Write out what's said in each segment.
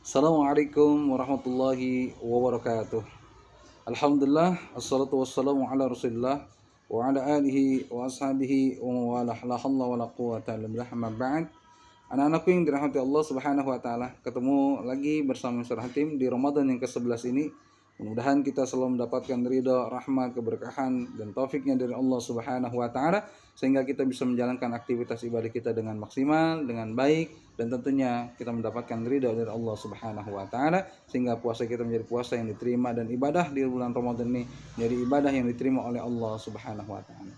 Assalamualaikum warahmatullahi wabarakatuh. Alhamdulillah, assalatu wassalamu ala rasulillah wa ala alihi wa ashabihi wa mawalah, la halla wa la quwata illa billah, amma ba'd. Anak-anakku yang dirahmati Allah subhanahu wa ta'ala, ketemu lagi bersama Mr. Hatim di Ramadan yang ke-11 ini. Mudah-mudahan kita selalu mendapatkan ridha, rahmat, keberkahan, dan taufiknya dari Allah subhanahu wa ta'ala, sehingga kita bisa menjalankan aktivitas ibadah kita dengan maksimal, dengan baik, dan tentunya kita mendapatkan ridha dari Allah subhanahu wa ta'ala, sehingga puasa kita menjadi puasa yang diterima, dan ibadah di bulan Ramadan ini menjadi ibadah yang diterima oleh Allah subhanahu wa ta'ala.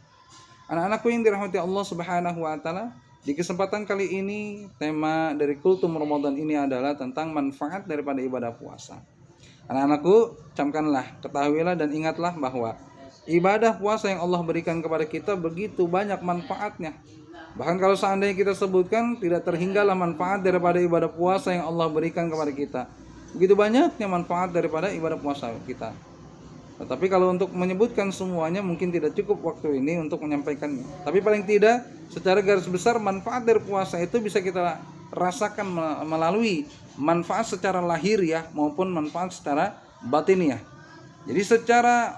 Anak-anakku yang dirahmati Allah subhanahu wa ta'ala, di kesempatan kali ini tema dari kultum Ramadan ini adalah tentang manfaat daripada ibadah puasa. Anak-anakku, camkanlah, ketahuilah dan ingatlah bahwa ibadah puasa yang Allah berikan kepada kita begitu banyak manfaatnya. Bahkan kalau seandainya kita sebutkan, tidak terhinggalah manfaat daripada ibadah puasa yang Allah berikan kepada kita. Begitu banyaknya manfaat daripada ibadah puasa kita. Tetapi kalau untuk menyebutkan semuanya mungkin tidak cukup waktu ini untuk menyampaikannya. Tapi paling tidak secara garis besar manfaat dari puasa itu bisa kita rasakan melalui manfaat secara lahiriah maupun manfaat secara batiniah. Jadi secara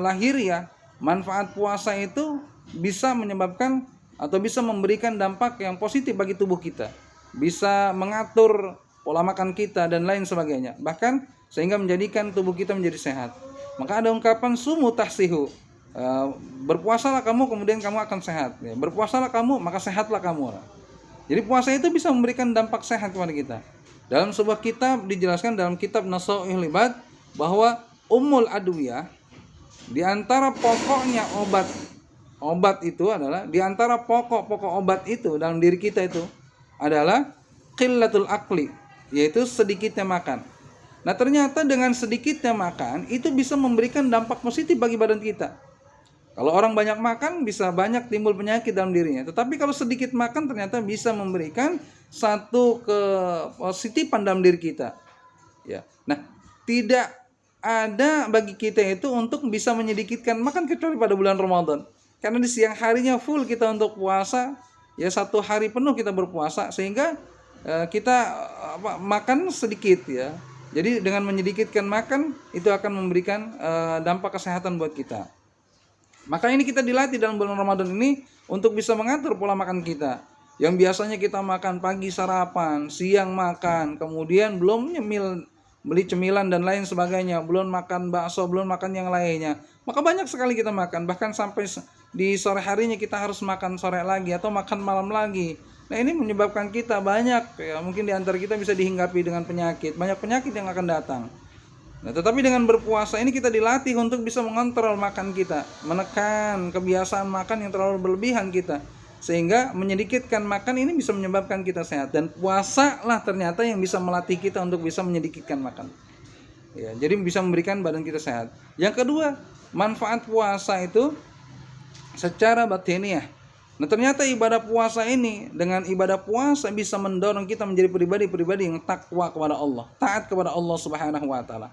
lahiriah manfaat puasa itu bisa menyebabkan atau bisa memberikan dampak yang positif bagi tubuh kita. Bisa mengatur pola makan kita dan lain sebagainya. Bahkan sehingga menjadikan tubuh kita menjadi sehat. Maka ada ungkapan sumu tahsihu, berpuasalah kamu kemudian kamu akan sehat. Berpuasalah kamu maka sehatlah kamu. Jadi puasa itu bisa memberikan dampak sehat kepada kita. Dalam sebuah kitab dijelaskan dalam kitab Nasaihul Ibad bahwa ummul adwiyah, di antara pokoknya obat itu adalah, di antara pokok-pokok obat itu dalam diri kita itu adalah qillatul akli, yaitu sedikitnya makan. Nah ternyata dengan sedikitnya makan itu bisa memberikan dampak positif bagi badan kita. Kalau orang banyak makan bisa banyak timbul penyakit dalam dirinya. Tetapi kalau sedikit makan ternyata bisa memberikan satu kepositifan dalam diri kita. Ya. Nah, tidak ada bagi kita itu untuk bisa menyedikitkan makan kecuali pada bulan Ramadan. Karena di siang harinya full kita untuk puasa, ya 1 hari penuh kita berpuasa sehingga kita makan sedikit ya. Jadi dengan menyedikitkan makan itu akan memberikan dampak kesehatan buat kita. Maka ini kita dilatih dalam bulan Ramadan ini untuk bisa mengatur pola makan kita. Yang biasanya kita makan pagi sarapan, siang makan, kemudian belum nyemil, beli cemilan dan lain sebagainya, belum makan bakso, belum makan yang lainnya. Maka banyak sekali kita makan, bahkan sampai di sore harinya kita harus makan sore lagi atau makan malam lagi. Nah ini menyebabkan kita banyak, ya mungkin di antara kita bisa dihinggapi dengan penyakit, banyak penyakit yang akan datang. Nah, tetapi dengan berpuasa ini kita dilatih untuk bisa mengontrol makan kita, menekan kebiasaan makan yang terlalu berlebihan kita, sehingga menyedikitkan makan ini bisa menyebabkan kita sehat. Dan puasa lah ternyata yang bisa melatih kita untuk bisa menyedikitkan makan. Ya, jadi bisa memberikan badan kita sehat. Yang kedua, manfaat puasa itu secara batiniah. Nah, ternyata ibadah puasa ini, dengan ibadah puasa bisa mendorong kita menjadi pribadi-pribadi yang takwa kepada Allah, taat kepada Allah Subhanahu wa taala.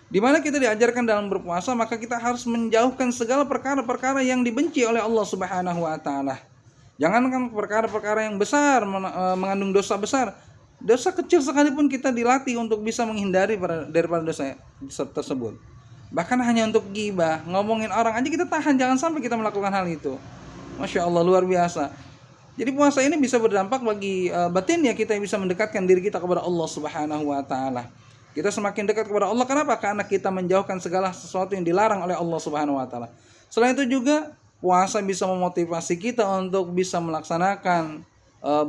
Di mana kita diajarkan dalam berpuasa, maka kita harus menjauhkan segala perkara-perkara yang dibenci oleh Allah Subhanahu wa taala. Jangankan perkara-perkara yang besar mengandung dosa besar, dosa kecil sekalipun kita dilatih untuk bisa menghindari daripada dosa tersebut. Bahkan hanya untuk ghibah, ngomongin orang aja kita tahan, jangan sampai kita melakukan hal itu. Masya Allah, luar biasa. Jadi puasa ini bisa berdampak bagi batin ya, kita bisa mendekatkan diri kita kepada Allah Subhanahu wa taala. Kita semakin dekat kepada Allah. Kenapa? Karena kita menjauhkan segala sesuatu yang dilarang oleh Allah Subhanahu wa taala. Selain itu juga puasa bisa memotivasi kita untuk bisa melaksanakan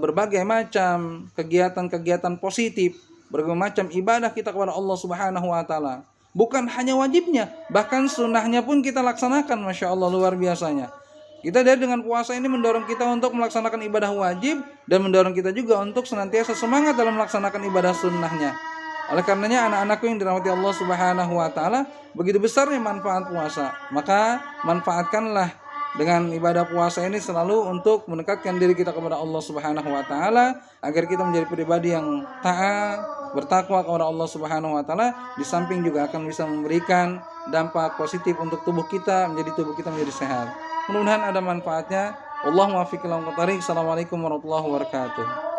berbagai macam kegiatan-kegiatan positif, berbagai macam ibadah kita kepada Allah Subhanahu wa taala. Bukan hanya wajibnya, bahkan sunnahnya pun kita laksanakan. Masya Allah, luar biasanya. Kita dengan puasa ini mendorong kita untuk melaksanakan ibadah wajib dan mendorong kita juga untuk senantiasa semangat dalam melaksanakan ibadah sunnahnya. Oleh karenanya anak-anakku yang dirahmati Allah Subhanahu wa taala, begitu besarnya manfaat puasa. Maka manfaatkanlah dengan ibadah puasa ini selalu untuk mendekatkan diri kita kepada Allah Subhanahu wa taala agar kita menjadi pribadi yang taat, bertakwa kepada Allah Subhanahu wa taala, di samping juga akan bisa memberikan dampak positif untuk tubuh kita, menjadi tubuh kita menjadi sehat. Mudah-mudahan ada manfaatnya. Wallahu muwaffiq ila aqwamit thoriq. Assalamualaikum warahmatullahi wabarakatuh.